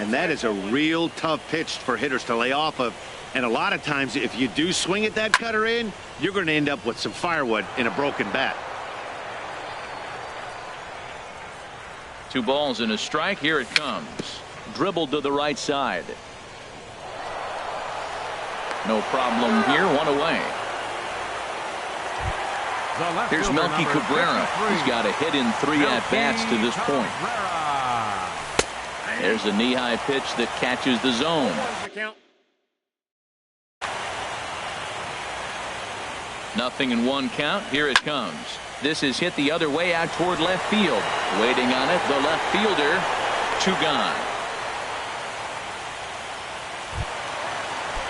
And that is a real tough pitch for hitters to lay off of. And a lot of times, if you do swing at that cutter in, you're going to end up with some firewood in a broken bat. 2 balls and a strike. Here it comes. Dribbled to the right side. No problem here. 1 away. Here's Melky Cabrera. He's got a hit in 3 at-bats to this point. There's a knee-high pitch that catches the zone. Nothing in 1 count. Here it comes. This is hit the other way out toward left field. Waiting on it, the left fielder. 2 gone.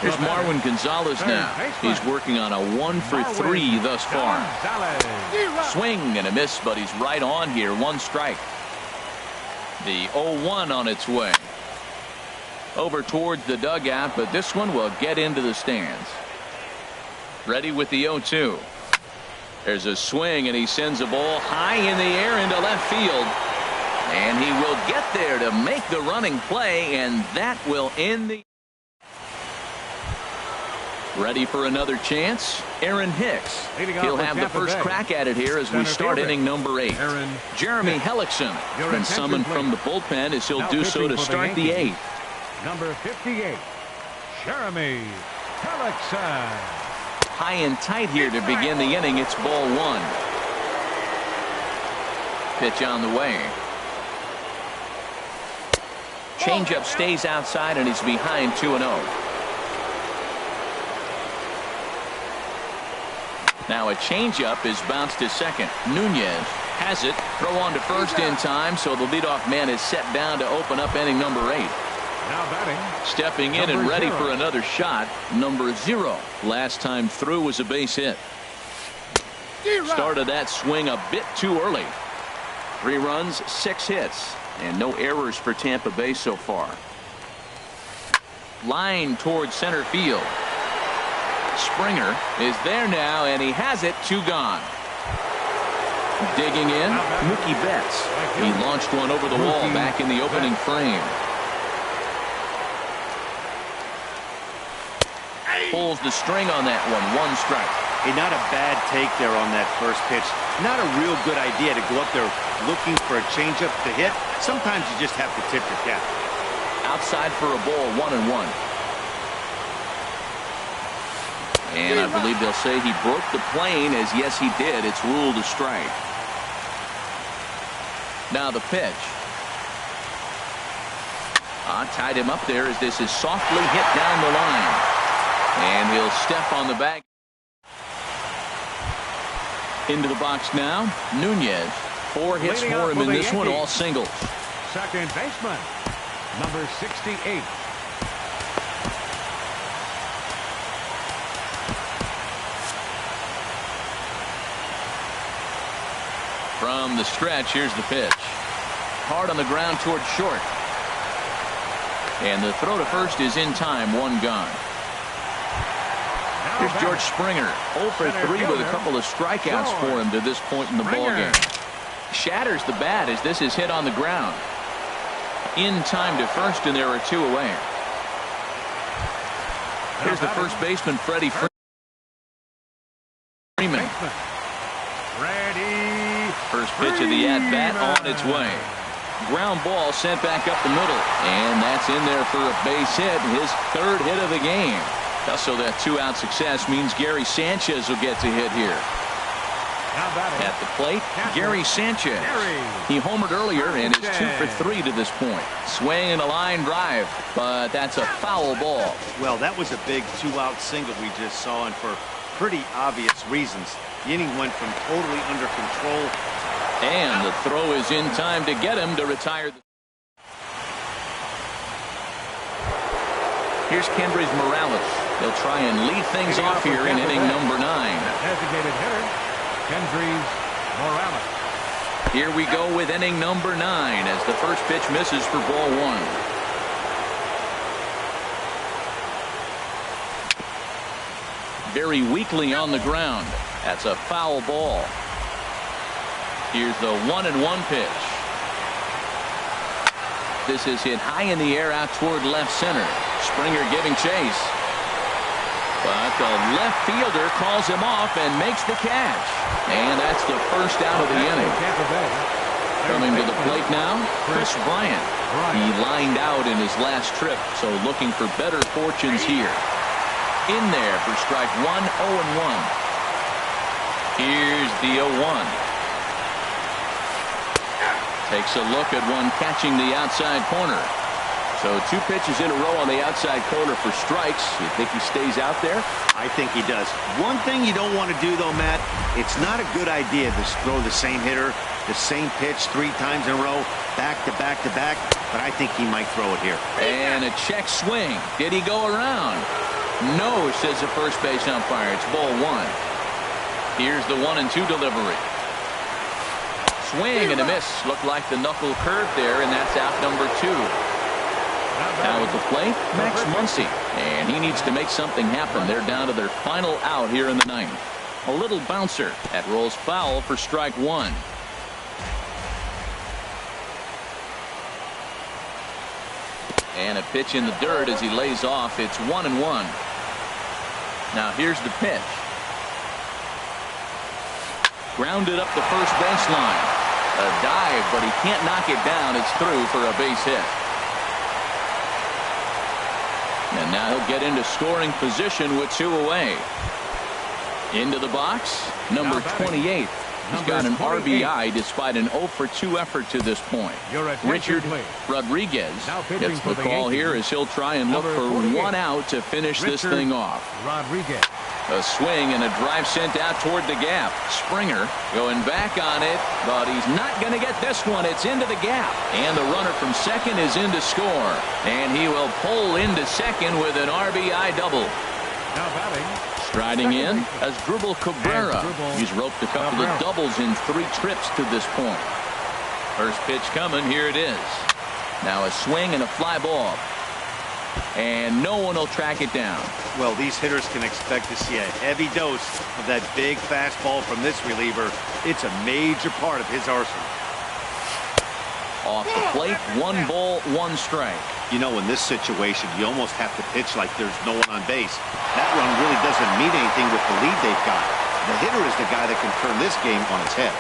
Here's Marwin Gonzalez now. He's working on a 1 for 3 thus far. Swing and a miss, but he's right on here. 1 strike. The 0-1 on its way. Over towards the dugout, but this one will get into the stands. Ready with the 0-2. There's a swing, and he sends a ball high in the air into left field. And he will get there to make the running play, and that will end the... Ready for another chance? Aaron Hicks. He'll have the first crack at it here as we start inning number 8. Jeremy Hellickson been summoned from the bullpen as he'll do so to start the 8th. Number 58, Jeremy Hellickson. High and tight here to begin the inning. It's ball 1. Pitch on the way. Changeup stays outside, and he's behind 2-0. Now a changeup is bounced to second. Nunez has it. Throw on to first in time, so the leadoff man is set down to open up inning number 8. Now batting. Stepping in and ready for another shot. Number 0. Last time through was a base hit. Started that swing a bit too early. 3 runs, 6 hits, and no errors for Tampa Bay so far. Line towards center field. Springer is there now, and he has it. 2 gone. Digging in, Mookie Betts. He launched one over the wall back in the opening frame. Pulls the string on that one. 1 strike. Hey, not a bad take there on that first pitch. Not a real good idea to go up there looking for a changeup to hit. Sometimes you just have to tip your cap. Outside for a ball. 1-1. And I believe they'll say he broke the plane, as yes he did. It's ruled a strike. Now the pitch. Tied him up there as this is softly hit down the line. And he'll step on the back. Into the box now. Nunez. 4 hits for him in this one, all singles. Second baseman, number 68. From the stretch, here's the pitch. Hard on the ground toward short. And the throw to first is in time. 1 gone. Here's George Springer. 0 for 3 with a couple of strikeouts for him to this point in the ballgame. Shatters the bat as this is hit on the ground. In time to first, and there are 2 away. Here's the first baseman, Freddie Freeman. First pitch of the at-bat on its way. Ground ball sent back up the middle. And that's in there for a base hit. His 3rd hit of the game. So that 2-out success means Gary Sanchez will get to hit here. At the plate, Gary Sanchez. He homered earlier and is 2 for 3 to this point. Swing and a line drive, but that's a foul ball. Well, that was a big 2-out single we just saw, and for pretty obvious reasons. The inning went from totally under control. And the throw is in time to get him to retire. Here's Kendrys Morales. They'll try and lead things off here in inning number 9. Designated hitter, Kendrys Morales. Here we go with inning number 9 as the first pitch misses for ball 1. Very weakly on the ground. That's a foul ball. Here's the 1-1 pitch. this is hit high in the air out toward left center. Springer giving chase. But the left fielder calls him off and makes the catch. And that's the first out of the inning. Coming to the plate now, Chris Bryant. He lined out in his last trip, so looking for better fortunes here. In there for strike one, 0-1. Here's the 0-1. Takes a look at one catching the outside corner. So 2 pitches in a row on the outside corner for strikes. You think he stays out there? I think he does. One thing you don't want to do, though, Matt, it's not a good idea to throw the same hitter, the same pitch 3 times in a row, back to back to back, but I think he might throw it here. And a check swing. Did he go around? No, says the first base umpire. It's ball 1. Here's the 1-2 delivery. Swing and a miss. Looked like the knuckle curve there, and that's out number 2. Now at the plate, Max Muncy. And he needs to make something happen. They're down to their final out here in the 9th. A little bouncer. That rolls foul for strike 1. And a pitch in the dirt as he lays off. It's 1-1. Now here's the pitch. Grounded up the first baseline. A dive, but he can't knock it down. It's through for a base hit. And now he'll get into scoring position with 2 away. Into the box, number 28. He's got an RBI despite an 0-for-2 effort to this point. Richard Rodriguez gets the call here as he'll try and look for 1 out to finish this thing off. Rodriguez. A swing and a drive sent out toward the gap. Springer going back on it, but he's not going to get this one. It's into the gap. And the runner from second is in to score. And he will pull into second with an RBI double. Now batting. Striding in as Dribble Cabrera. He's roped a couple of doubles in 3 trips to this point. First pitch coming. Here it is. Now a swing and a fly ball. And no one will track it down. Well, these hitters can expect to see a heavy dose of that big fastball from this reliever. It's a major part of his arsenal. Off the plate, 1 ball, 1 strike. You know, in this situation, you almost have to pitch like there's no one on base. That run really doesn't mean anything with the lead they've got. The hitter is the guy that can turn this game on its head.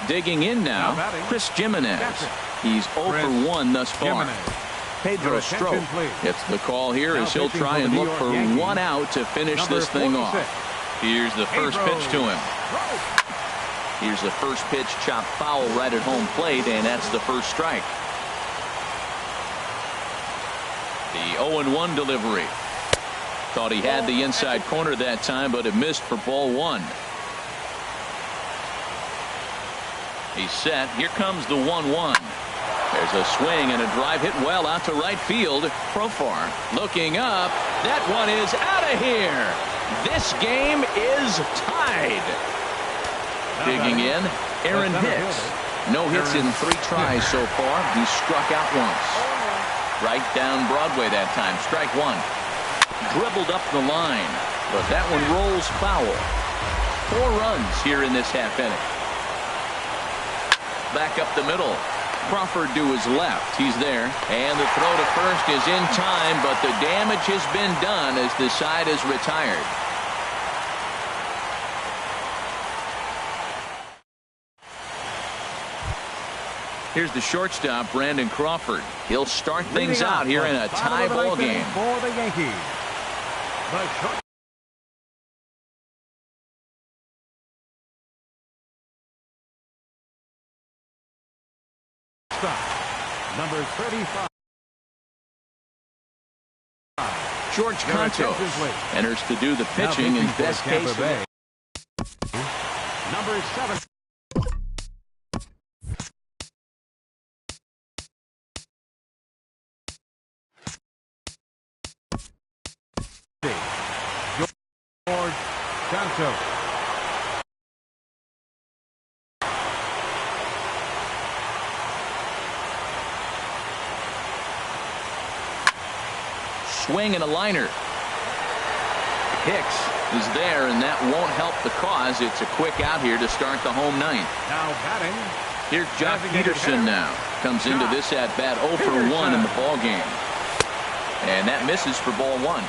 Digging in now, Chris Jimenez. He's 0-for-1 thus far. Pedro Strop gets the call here as he'll try and look for 1 out to finish this thing off. Here's the first pitch to him. Here's the first pitch chopped foul right at home plate, and that's the first strike. The 0-1 delivery. Thought he had the inside corner that time, but it missed for ball 1. He's set. Here comes the 1-1. There's a swing and a drive hit well out to right field. Profar looking up. That one is out of here. This game is tied. Digging in, Aaron Hicks. No hits in 3 tries so far. He struck out once. Right down Broadway that time. Strike 1. Dribbled up the line, but that one rolls foul. 4 runs here in this half inning. Back up the middle. Crawford to his left. He's there. And the throw to first is in time, but the damage has been done as the side is retired. Here's the shortstop, Brandon Crawford. He'll start things out here in a tie ball game. For the Yankees. Number 35. George Cantos enters to do the pitching in best case. Number 7. George Cantos. Swing and a liner. Hicks is there, and that won't help the cause. It's a quick out here to start the home ninth. Now batting. Here's Jock Peterson now. Comes into this at bat 0 for 1 in the ball game. And that misses for ball 1.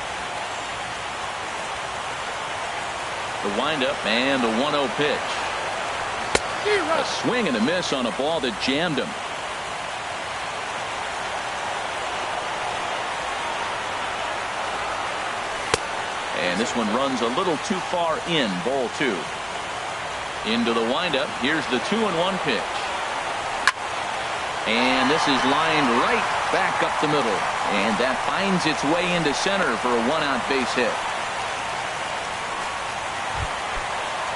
The windup and the 1-0 pitch. A swing and a miss on a ball that jammed him. And this one runs a little too far in, ball 2. Into the windup. Here's the 2-1 pitch. And this is lined right back up the middle. And that finds its way into center for a 1-out base hit.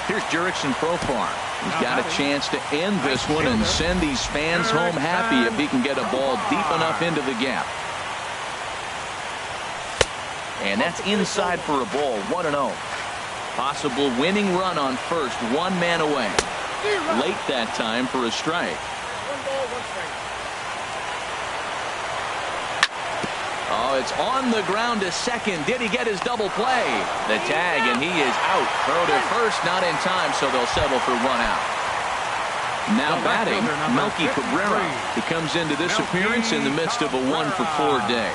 Here's Jurickson Profar. He's got a chance to end this one and send these fans home happy if he can get a ball deep enough into the gap. And that's inside for a ball. 1-0. Possible winning run on first. 1 man away. Late that time for a strike. Oh, it's on the ground to second. Did he get his double play? The tag, and he is out. Throw to first, not in time, so they'll settle for 1 out. Now batting, Melky Cabrera. He comes into this appearance in the midst of a 1 for 4 day.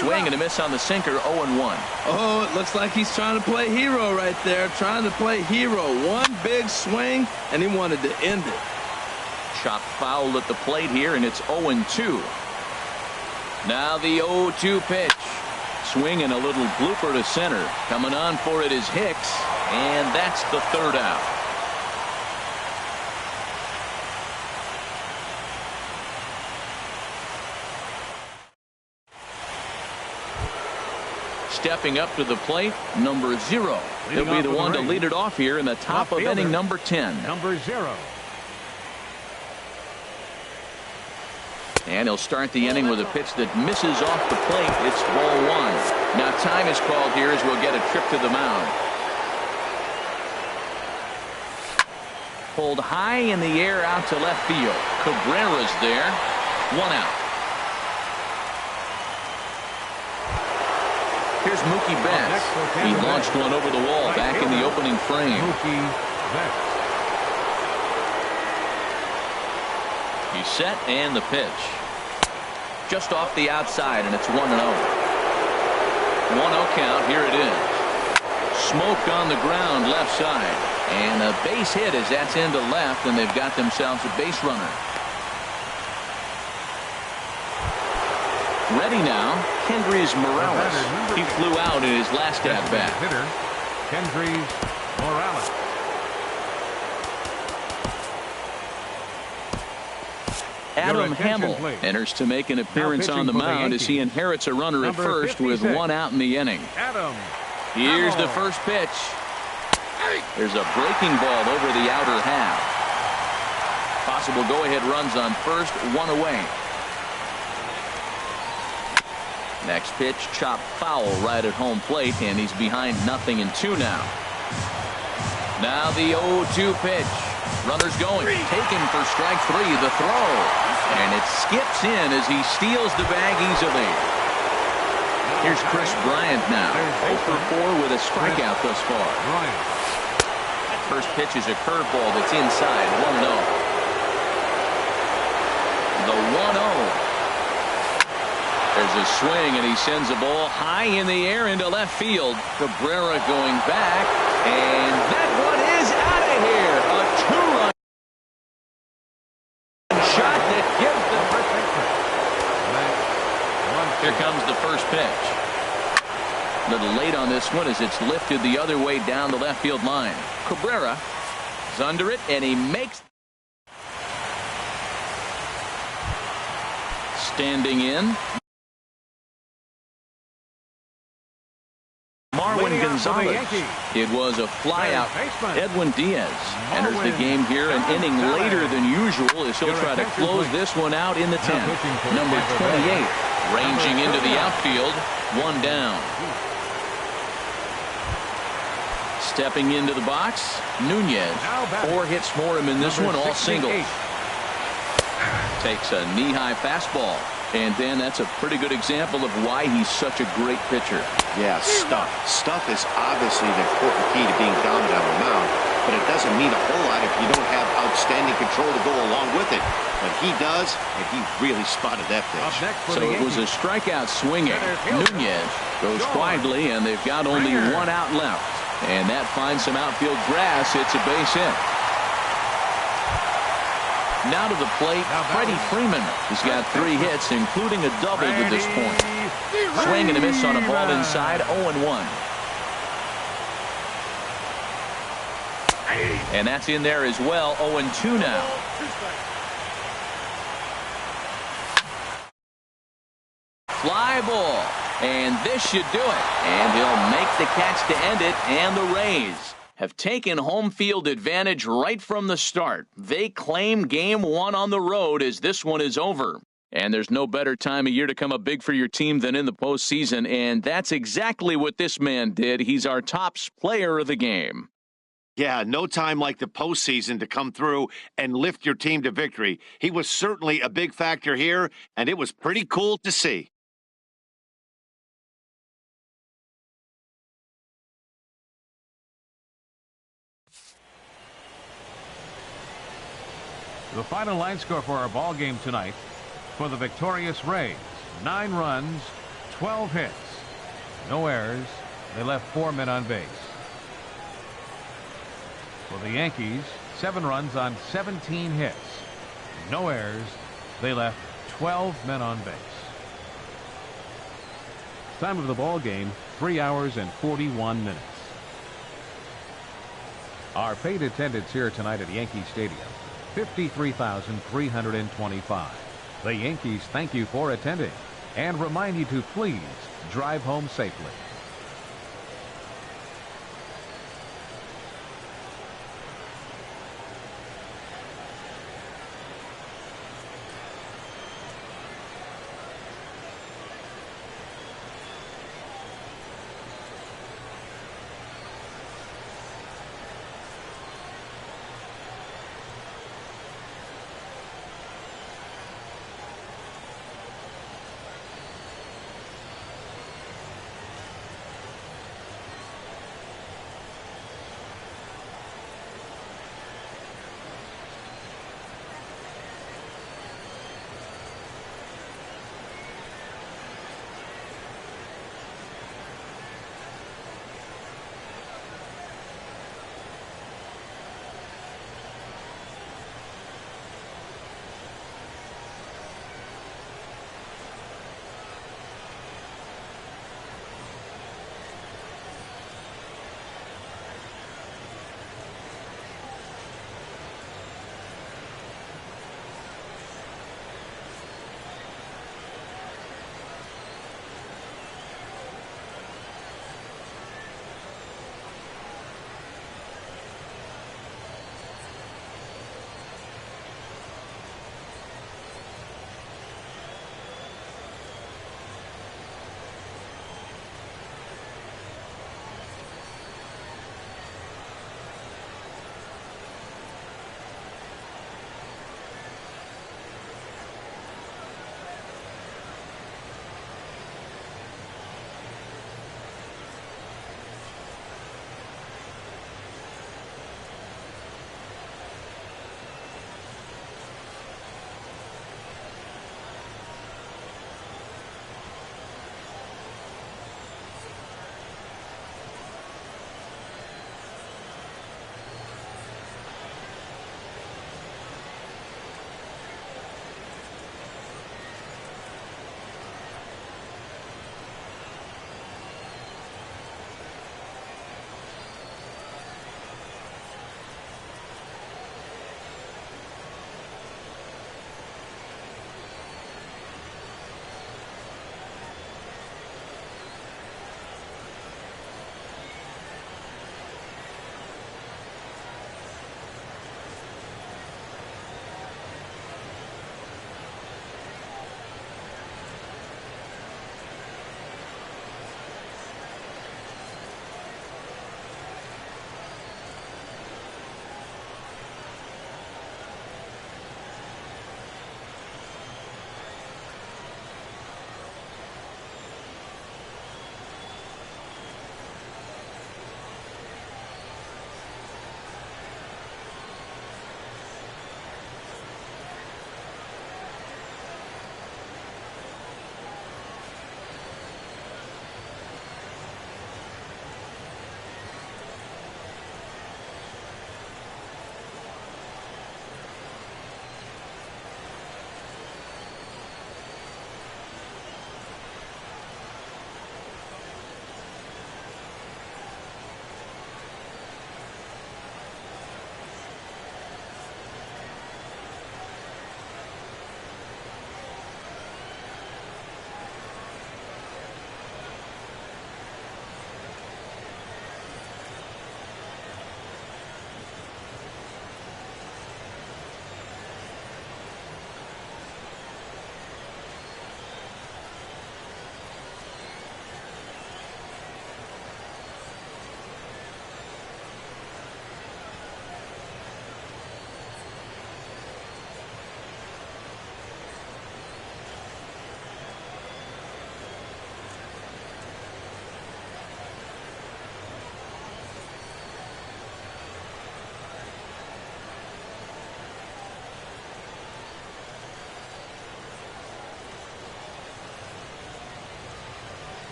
Swing and a miss on the sinker, 0-1. Oh, it looks like he's trying to play hero right there. Trying to play hero. One big swing, and he wanted to end it. Chopped foul at the plate here, and it's 0-2. Now the 0-2 pitch. Swing and a little blooper to center. Coming on for it is Hicks, and that's the 3rd out. Stepping up to the plate, number 0. He'll be the one to lead it off here in the top of inning number 10. Number 0. And he'll start the inning with a pitch that misses off the plate. It's ball 1. Now time is called here as we'll get a trip to the mound. Pulled high in the air out to left field. Cabrera's there. 1 out. Here's Mookie Betts. He launched one over the wall back in the opening frame. Mookie Betts. He's set and the pitch. Just off the outside, and it's 1-0. 1-0 count. Here it is. Smoke on the ground left side. And a base hit as that's into left, and they've got themselves a base runner. Ready now, Kendrys Morales. He flew out in his last at-bat. Hitter, Kendrys Morales. Adam Hamel enters to make an appearance on the mound as he inherits a runner at first with 1 out in the inning. Here's the first pitch. There's a breaking ball over the outer half. Possible go-ahead runs on first, 1 away. Next pitch, chopped foul right at home plate, and he's behind 0-2 now. Now the 0-2 pitch. Runners going. Taken for strike 3. The throw. And it skips in as he steals the bag easily. Here's Chris Bryant now. 0 for 4 with a strikeout thus far. First pitch is a curveball that's inside. 1-0. The 1-0. There's a swing, and he sends a ball high in the air into left field. Cabrera going back, and that one is out of here. A 2-run shot that gives them. Here comes the first pitch. A little late on this one as it's lifted the other way down the left field line. Cabrera is under it, and he makes. Standing in. Marwin Gonzalez. It was a flyout. Edwin Diaz enters the game here an inning later than usual as he'll try to close this one out in the 10th. Number 28 ranging into the outfield. 1 down. Stepping into the box, Nunez. 4 hits for him in this one, all singles. Takes a knee-high fastball. And Dan, that's a pretty good example of why he's such a great pitcher. Yeah, stuff. Stuff is obviously the important key to being dominant on the mound, but it doesn't mean a whole lot if you don't have outstanding control to go along with it. But he does, and he really spotted that pitch. So it was a strikeout swinging. Nunez goes quietly, and they've got only one out left. And that finds some outfield grass. It's a base hit. Now to the plate, Freddie Freeman. He's got 3 hits, including a double to this point. Swing and a miss on a ball inside, 0-1. And that's in there as well, 0-2 now. Fly ball. And this should do it. And he'll make the catch to end it, and the Rays have taken home field advantage right from the start. They claim game 1 on the road as this one is over. And there's no better time of year to come up big for your team than in the postseason, and that's exactly what this man did. He's our top player of the game. Yeah, no time like the postseason to come through and lift your team to victory. He was certainly a big factor here, and it was pretty cool to see. The final line score for our ball game tonight for the victorious Rays: 9 runs, 12 hits, no errors. They left 4 men on base. For the Yankees, 7 runs on 17 hits, no errors. They left 12 men on base. Time of the ball game, 3 hours and 41 minutes. Our paid attendance here tonight at Yankee Stadium, 53,325. The Yankees thank you for attending and remind you to please drive home safely.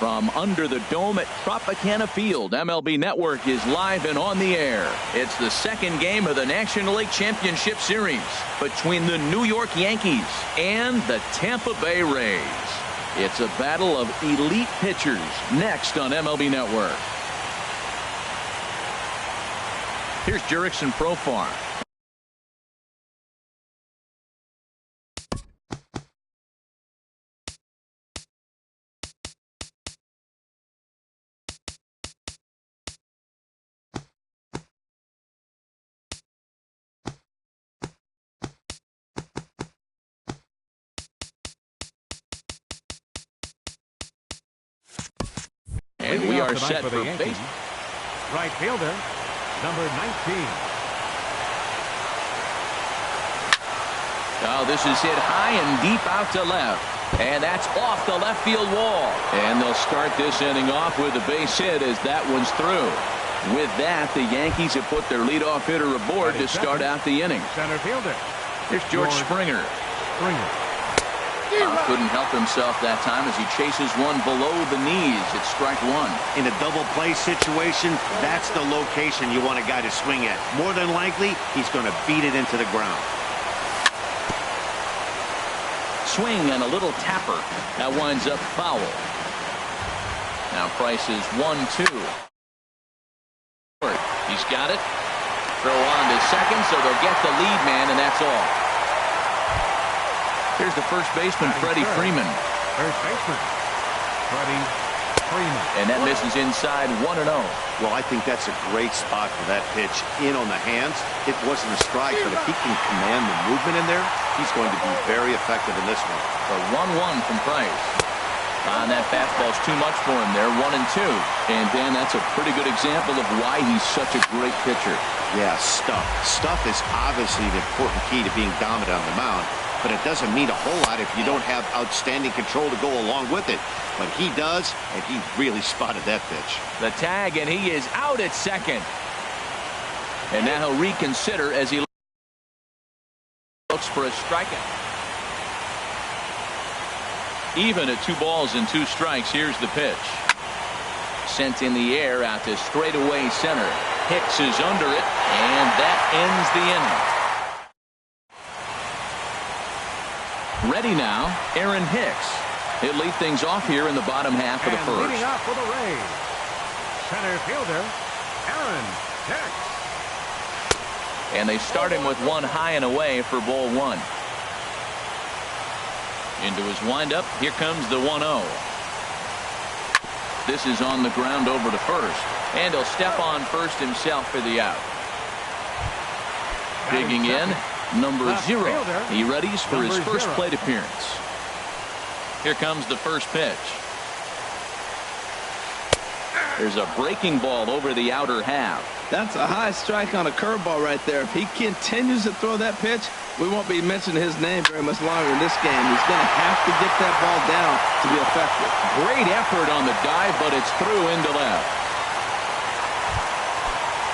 From under the dome at Tropicana Field, MLB Network is live and on the air. It's the second game of the National League Championship Series between the New York Yankees and the Tampa Bay Rays. It's a battle of elite pitchers next on MLB Network. Here's Jurickson Profar. And we are set for base. Right fielder, number 19. Oh, this is hit high and deep out to left. And that's off the left field wall. And they'll start this inning off with a base hit as that one's through. With that, the Yankees have put their leadoff hitter aboard to start out the inning. Center fielder. Here's George Springer. Couldn't help himself that time as he chases one below the knees. It's strike one. In a double play situation, that's the location you want a guy to swing at. More than likely, he's going to beat it into the ground. Swing and a little tapper. That winds up foul. Now Price is 1-2. He's got it. Throw on to second, so they'll get the lead man, and that's all. Here's the first baseman, Freddie Freeman. First baseman, Freddie Freeman. And that misses inside 1-0. Well, I think that's a great spot for that pitch. In on the hands. It wasn't a strike, but if he can command the movement in there, he's going to be very effective in this one. The 1-1 from Price. That fastball's too much for him there, 1-2. And Dan, that's a pretty good example of why he's such a great pitcher. Yeah, stuff. Stuff is obviously the important key to being dominant on the mound. But it doesn't mean a whole lot if you don't have outstanding control to go along with it. But he does, and he really spotted that pitch. The tag, and he is out at second. And now he'll reconsider as he looks for a strikeout. Even at 2 balls and 2 strikes, here's the pitch. Sent in the air out to straightaway center. Hicks is under it, and that ends the inning. Ready now, Aaron Hicks. He'll lead things off here in the bottom half of the first. Leading off for the Rays, center fielder, Aaron Hicks. And they start him with one high and away for ball 1. Into his windup, here comes the 1-0. This is on the ground over to first. And he'll step on first himself for the out. Digging in. Number 0. He readies for his first plate appearance. Here comes the first pitch. There's a breaking ball over the outer half. That's a high strike on a curveball right there. If he continues to throw that pitch, we won't be mentioning his name very much longer in this game. He's going to have to get that ball down to be effective. Great effort on the dive, but it's through into left.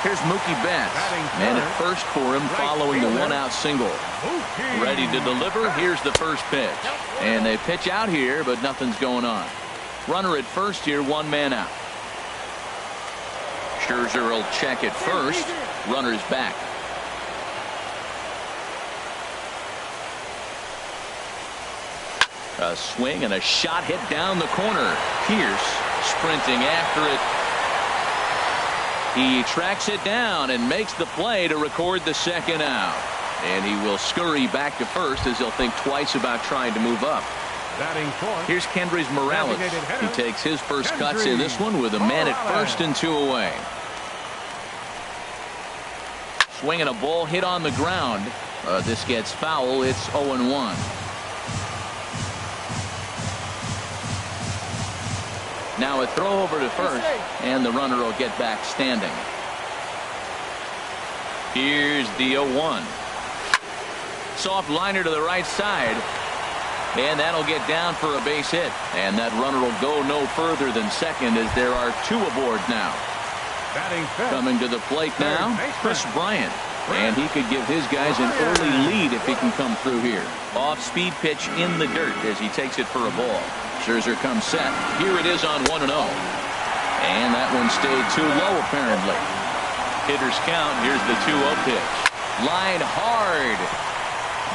Here's Mookie Betts. Man at first for him following the 1-out single. Ready to deliver. Here's the first pitch. And they pitch out here, but nothing's going on. Runner at first here, 1 man out. Scherzer will check at first. Runner's back. A swing and a shot hit down the corner. Pierce sprinting after it. He tracks it down and makes the play to record the second out. And he will scurry back to first as he'll think twice about trying to move up. Here's Kendrys Morales. He takes his first cuts in this one with a man at first and 2 away. Swinging a ball hit on the ground. This gets foul. It's 0-1. Now a throw over to first, and the runner will get back standing. Here's the 0-1. Soft liner to the right side, and that'll get down for a base hit. And that runner will go no further than second as there are 2 aboard now. Coming to the plate now, Chris Bryant. And he could give his guys an early lead if he can come through here. Off-speed pitch in the dirt as he takes it for a ball. Scherzer comes set. Here it is on 1-0. And that one stayed too low, apparently. Hitters count. Here's the 2-0 pitch. Line hard,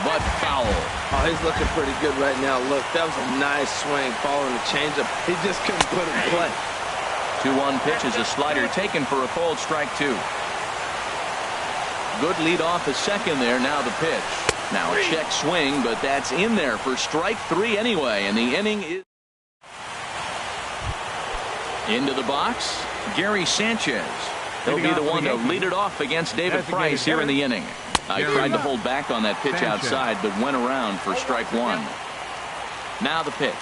but foul. Oh, he's looking pretty good right now. Look, that was a nice swing following the changeup. He just couldn't put it in play. 2-1 pitch is a slider taken for a called strike 2. Good lead off a second there. Now the pitch. Now a check swing, but that's in there for strike 3 anyway. And the inning is into the box. Gary Sanchez. He'll be the one to lead it off against David Price here in the inning. I tried to hold back on that pitch outside, but went around for strike 1. Now the pitch.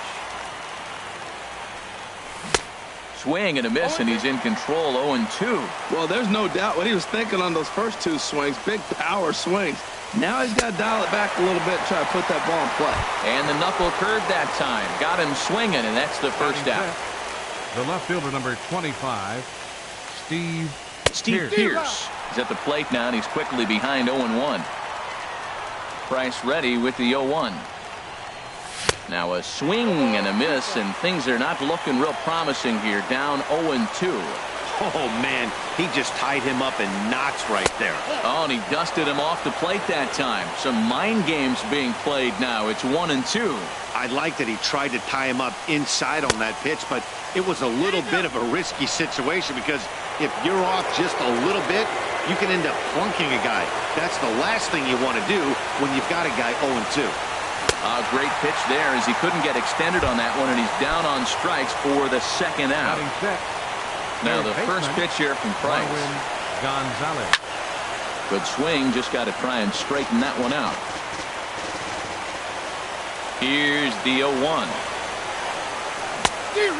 Swing and a miss, and he's in control. 0-2. Well, there's no doubt what he was thinking on those first 2 swings. Big power swings. Now he's got to dial it back a little bit and try to put that ball in play. And the knuckle curve that time. Got him swinging, and that's the first out. The left fielder, number 25, Steve Pierce is at the plate now, and he's quickly behind 0-1. Price ready with the 0-1. Now a swing and a miss, and things are not looking real promising here. Down 0-2. Oh, man, he just tied him up in knots right there. Oh, and he dusted him off the plate that time. Some mind games being played now. It's 1-2. I like that he tried to tie him up inside on that pitch, but it was a little bit of a risky situation because if you're off just a little bit, you can end up plunking a guy. That's the last thing you want to do when you've got a guy 0-2. A great pitch there as he couldn't get extended on that one, and he's down on strikes for the second out. Now the first pitch here from Price. Gonzalez. Good swing, just got to try and straighten that one out. Here's the 0-1.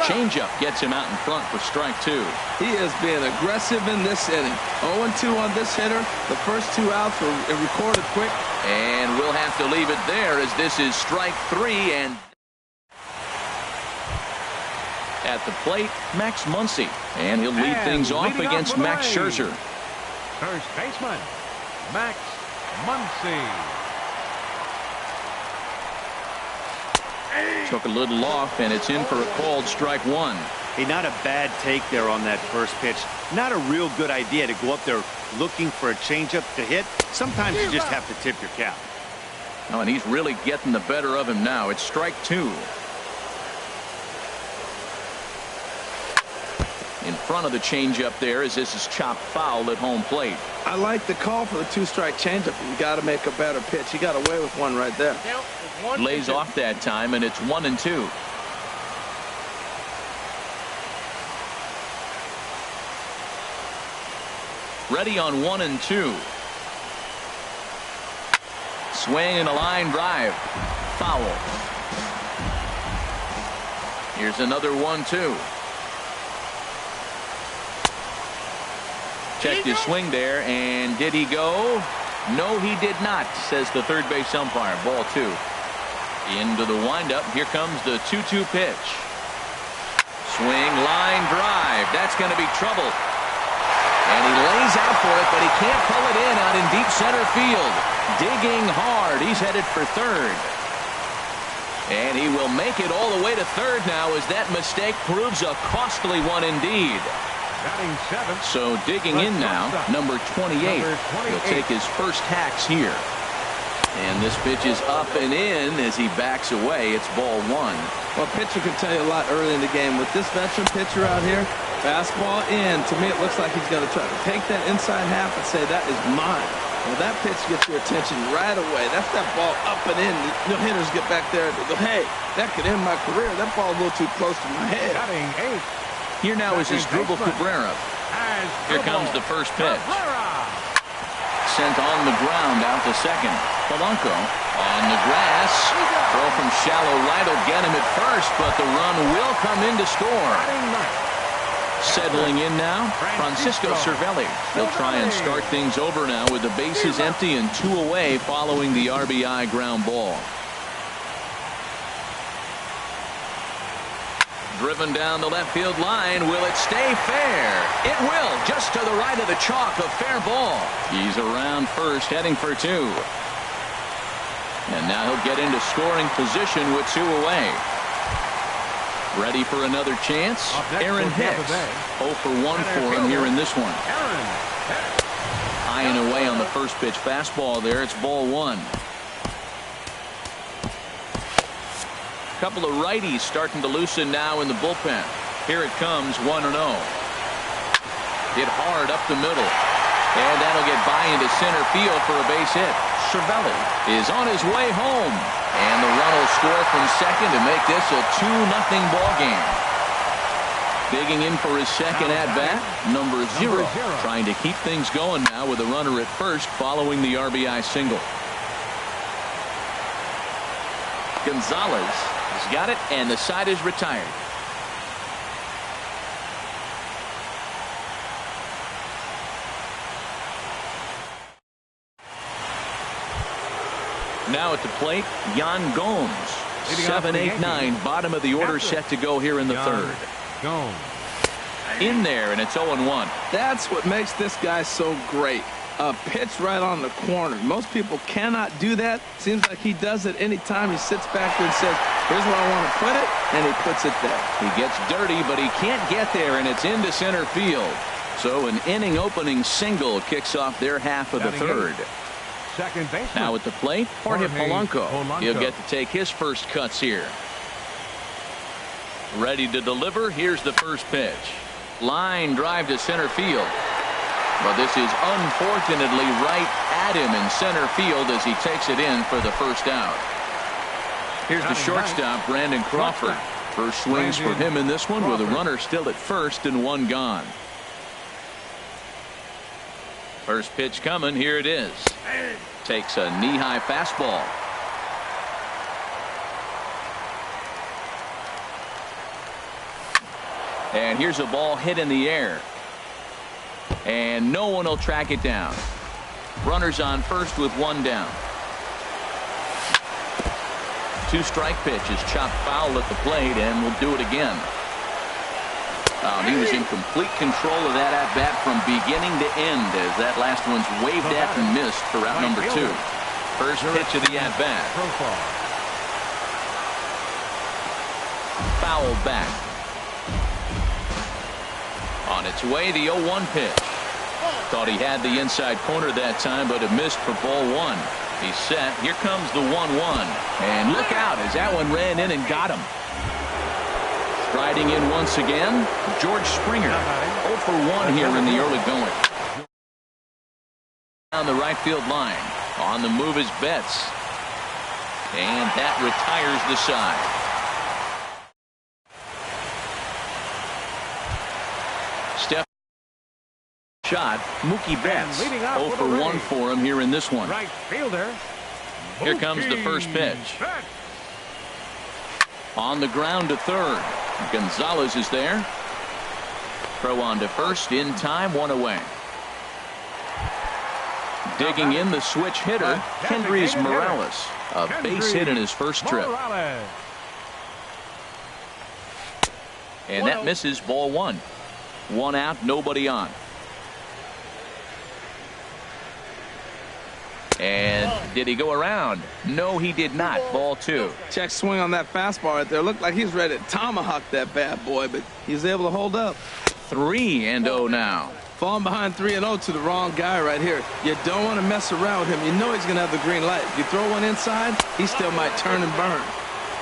Changeup gets him out in front for strike 2. He is being aggressive in this inning. 0-2 on this hitter. The first 2 outs were recorded quick. And we'll have to leave it there as this is strike 3. And at the plate, Max Muncy. And he'll lead things off against Max Scherzer. First baseman, Max Muncy. Took a little off, and it's in for a called strike 1. Hey, not a bad take there on that first pitch. Not a real good idea to go up there looking for a changeup to hit. Sometimes you just have to tip your cap. Oh, and he's really getting the better of him now. It's strike 2. In front of the changeup there as this is chopped foul at home plate. I like the call for the 2-strike changeup. You got to make a better pitch. He got away with one right there. Lays off that time, and it's 1-2. Ready on 1-2. Swing and a line drive. Foul. Here's another 1-2. Checked his swing there, and did he go? No, he did not, says the third base umpire. Ball 2. Into the windup. Here comes the 2-2 pitch. Swing, line drive. That's going to be trouble. And he lays out for it, but he can't pull it in out in deep center field. Digging hard. He's headed for third. And he will make it all the way to third now as that mistake proves a costly one indeed. So digging in now, number 28. He'll take his first hacks here. And this pitch is up and in as he backs away. It's ball 1. Well, pitcher can tell you a lot early in the game. With this veteran pitcher out here, fastball in. To me, it looks like he's going to try to take that inside half and say, that is mine. Well, that pitch gets your attention right away. That's that ball up and in. The hitters get back there and go, hey, that could end my career. That ball's a little too close to my head. Here now is his Drupal Cabrera. Here comes the first pitch. Sent on the ground out to second. Polanco on the grass. Throw from shallow right will get him at first, but the run will come in to score. Settling in now, Francisco Cervelli. He'll try and start things over now with the bases empty and 2 away following the RBI ground ball. Driven down the left field line. Will it stay fair? It will. Just to the right of the chalk. A fair ball. He's around first, heading for two. And now he'll get into scoring position with two away. Ready for another chance? Aaron Hicks. 0 for 1 for him here in this one. High and away on the first pitch fastball there. It's ball one. Couple of righties starting to loosen now in the bullpen. Here it comes, 1-0. Hit hard up the middle. And that'll get by into center field for a base hit. Cervelli is on his way home. And the run will score from second to make this a 2-0 ball game. Digging in for his second at-bat, number 0. Trying to keep things going now with a runner at first following the RBI single. Gonzalez has got it, and the side is retired. Now at the plate, Yan Gomes. 7, 8, 9, bottom of the order set to go here in the third. Gomes. In there, and it's 0-1. That's what makes this guy so great. A pitch right on the corner. Most people cannot do that. Seems like he does it anytime he sits back there and says, here's where I want to put it, and he puts it there. He gets dirty, but he can't get there, and it's into center field. So an inning-opening single kicks off their half of the third. Second baseman. Now at the plate, Jorge Polanco. He'll get to take his first cuts here. Ready to deliver. Here's the first pitch. Line drive to center field. But this is unfortunately right at him in center field as he takes it in for the first out. Here's the shortstop, Brandon Crawford. First swings for him in this one with a runner still at first and one gone. First pitch coming. Here it is. Takes a knee-high fastball. And here's a ball hit in the air. And no one will track it down. Runners on first with one down. 2-strike pitch is chopped foul at the plate, and we'll do it again. He was in complete control of that at-bat from beginning to end as that last one's waved at and missed for out number 2. First pitch of the at-bat. Foul back. On its way, the 0-1 pitch. Thought he had the inside corner that time, but it missed for ball one. He's set. Here comes the 1-1. And look out as that one ran in and got him. Striding in once again, George Springer. 0 for 1 here in the early going. Down the right field line. On the move is Betts. And that retires the side. Step shot, Mookie Betts. 0 for 1 for him here in this one. Right fielder. Here comes the first pitch. On the ground to third. Gonzalez is there. Throw on to first in time, one away. Digging in the switch hitter, Kendrys Morales. A base hit in his first trip. And that misses, ball one. One out, nobody on. And did he go around? No, he did not. Ball two. Check swing on that fastball right there. Looked like he's ready to tomahawk that bad boy, but he's able to hold up. 3-0 now. Falling behind 3-0 to the wrong guy right here. You don't want to mess around with him. You know he's going to have the green light. If you throw one inside, he still might turn and burn.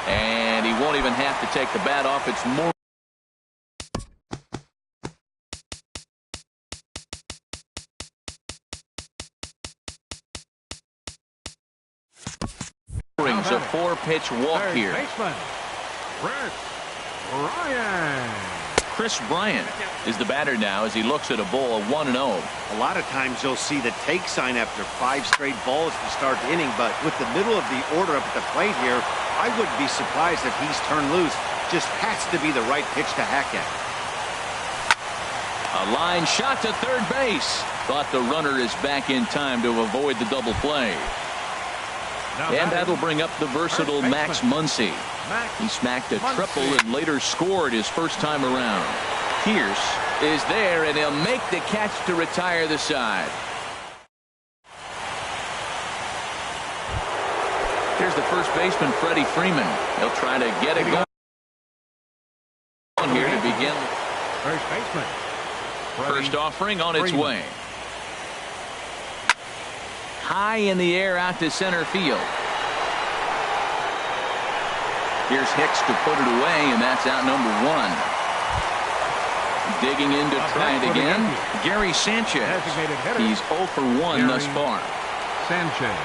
And he won't even have to take the bat off. It's more. Brings a 4-pitch walk here. Chris Bryant is the batter now as he looks at a ball, 1-0. A lot of times you'll see the take sign after 5 straight balls to start the inning, but with the middle of the order up at the plate here, I wouldn't be surprised if he's turned loose. Just has to be the right pitch to hack at. A line shot to third base. Thought the runner is back in time to avoid the double play. And that'll bring up the versatile Max Muncy. He smacked a triple and later scored his first time around. Pierce is there, and he'll make the catch to retire the side. Here's the first baseman, Freddie Freeman. He'll try to get it going here to begin. First baseman. First offering on its way. High in the air out to center field. Here's Hicks to put it away, and that's out number one. Digging in to try it again, Gary Sanchez. He's 0 for 1 thus far. Sanchez.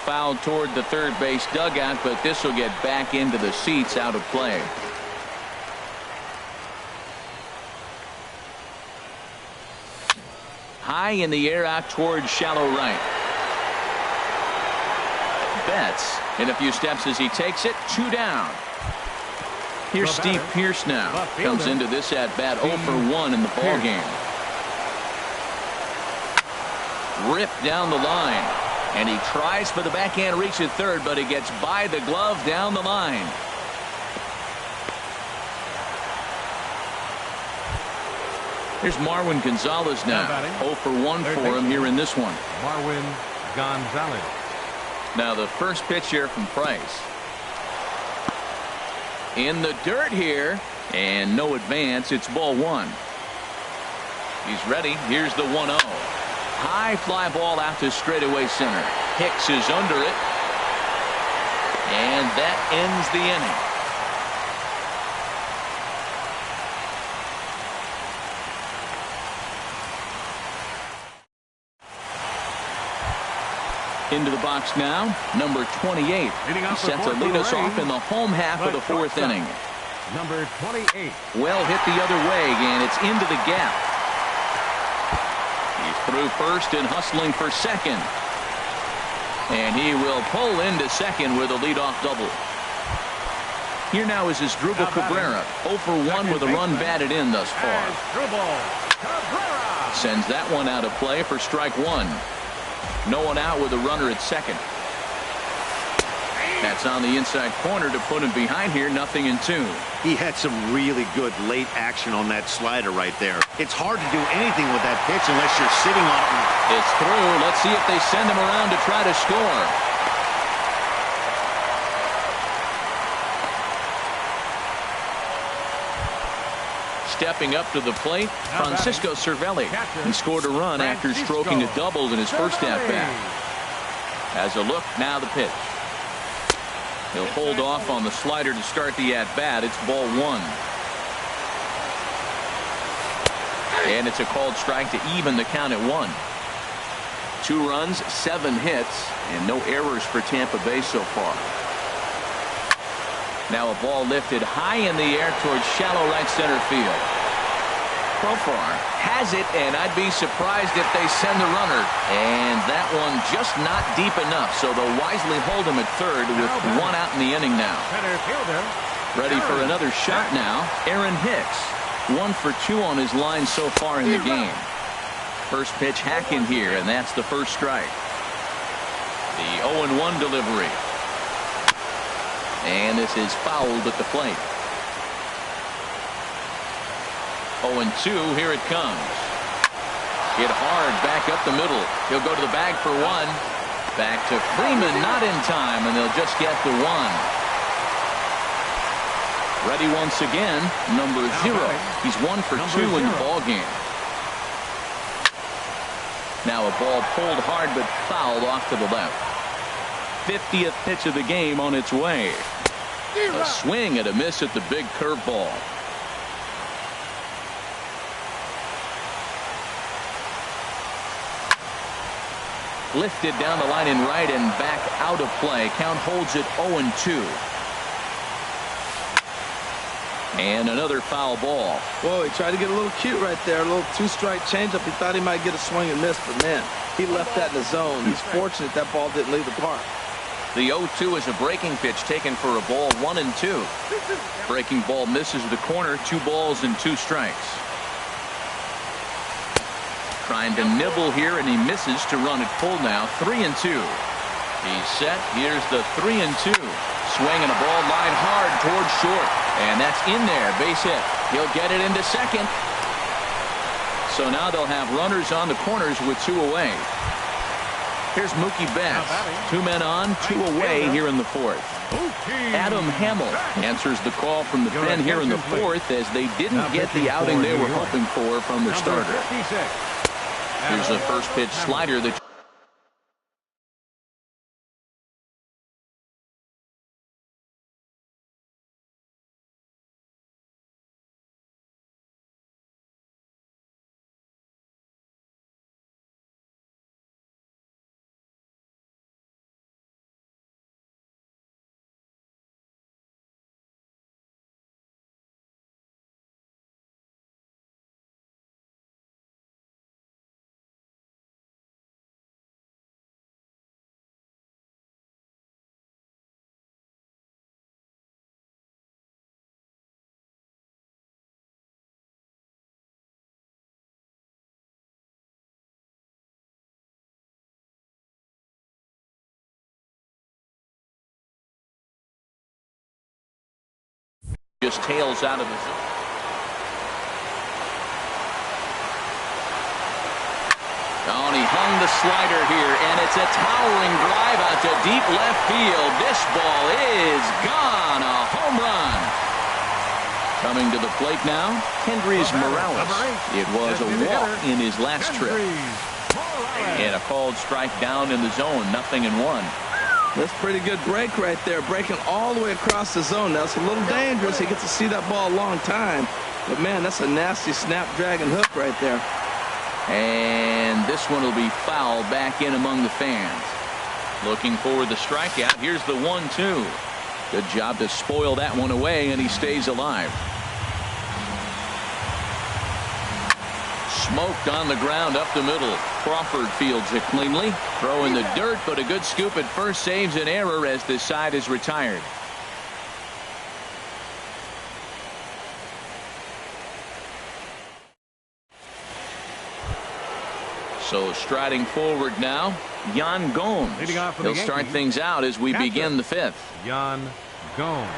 Fouled toward the third base dugout, but this will get back into the seats, out of play. High in the air out toward shallow right. Betts in a few steps as he takes it, 2 down. Here's Steve Pierce now. Comes into this at bat 0 for 1 in the ball game. Ripped down the line. And he tries for the backhand reach at third, but he gets by the glove down the line. Here's Marwin Gonzalez now. 0 for 1 for him here in this one. Marwin Gonzalez. Now the first pitch here from Price. In the dirt here, and no advance. It's ball 1. He's ready. Here's the 1-0. High fly ball out to straightaway center. Hicks is under it. And that ends the inning. Into the box now, number 28. He set to lead us off in the home half of the 4th inning. Number 28. Well hit the other way, and it's into the gap. He's through first and hustling for second. And he will pull into second with a leadoff double. Here now is Asdrubal Cabrera, 0 for 1 with a run batted in thus far. Sends that one out of play for strike 1. No one out with a runner at second. That's on the inside corner to put him behind here, 0-2. He had some really good late action on that slider right there. It's hard to do anything with that pitch unless you're sitting on it. It's through. Let's see if they send him around to try to score. Stepping up to the plate, Francisco Cervelli. He scored a run after stroking a double in his first at-bat. As a look, now the pitch. He'll hold off on the slider to start the at-bat. It's ball 1. And it's a called strike to even the count at 1. 2 runs, 7 hits, and no errors for Tampa Bay so far. Now a ball lifted high in the air towards shallow right center field. Profar has it, and I'd be surprised if they send the runner. And that one just not deep enough, so they'll wisely hold him at third with 1 out in the inning now. Ready for another shot now, Aaron Hicks. 1 for 2 on his line so far in the game. First pitch hacking here, and that's the first strike. The 0-1 delivery. And this is fouled at the plate. 0-2, here it comes. Hit hard back up the middle. He'll go to the bag for 1. Back to Freeman, not in time, and they'll just get the 1. Ready once again, number 0. He's 1 for 2 in the ball game. Now a ball pulled hard but fouled off to the left. 50th pitch of the game on its way. A swing and a miss at the big curveball. Lifted down the line in right and back out of play. Count holds it 0-2. And another foul ball. Whoa, he tried to get a little cute right there. A little 2-strike changeup. He thought he might get a swing and miss, but man, he left that in the zone. He's fortunate that ball didn't leave the park. The 0-2 is a breaking pitch taken for a ball, 1-2. Breaking ball misses the corner, 2 balls and 2 strikes. Trying to nibble here, and he misses to run it full now, 3-2. He's set. Here's the 3-2. Swinging a ball line hard towards short. And that's in there. Base hit. He'll get it into second. So now they'll have runners on the corners with 2 away. Here's Mookie Betts. 2 men on, 2 away here in the 4th. Adam Hamill answers the call from the pen here in the 4th as they didn't get the outing they were hoping for from their starter. Here's a first pitch slider that just tails out of the zone. Oh, and he hung the slider here, and it's a towering drive out to deep left field. This ball is gone. A home run. Coming to the plate now, Kendrys Morales. It was a walk in his last trip. And a called strike down in the zone, 0-1. That's a pretty good break right there, breaking all the way across the zone. Now, it's a little dangerous. He gets to see that ball a long time. But, man, that's a nasty snapdragon hook right there. And this one will be fouled back in among the fans. Looking for the strikeout. Here's the 1-2. Good job to spoil that one away, and he stays alive. Smoked on the ground up the middle. Crawford fields it cleanly. Throw in the dirt, but a good scoop at first saves an error as this side is retired. So striding forward now, Yan Gomes. He'll start things out as we begin the 5th. Yan Gomes.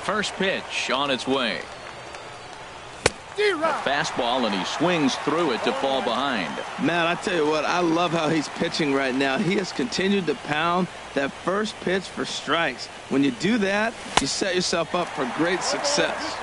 First pitch on its way. A fastball, and he swings through it to fall behind. Man, I tell you what, I love how he's pitching right now. He has continued to pound that first pitch for strikes. When you do that, you set yourself up for great success.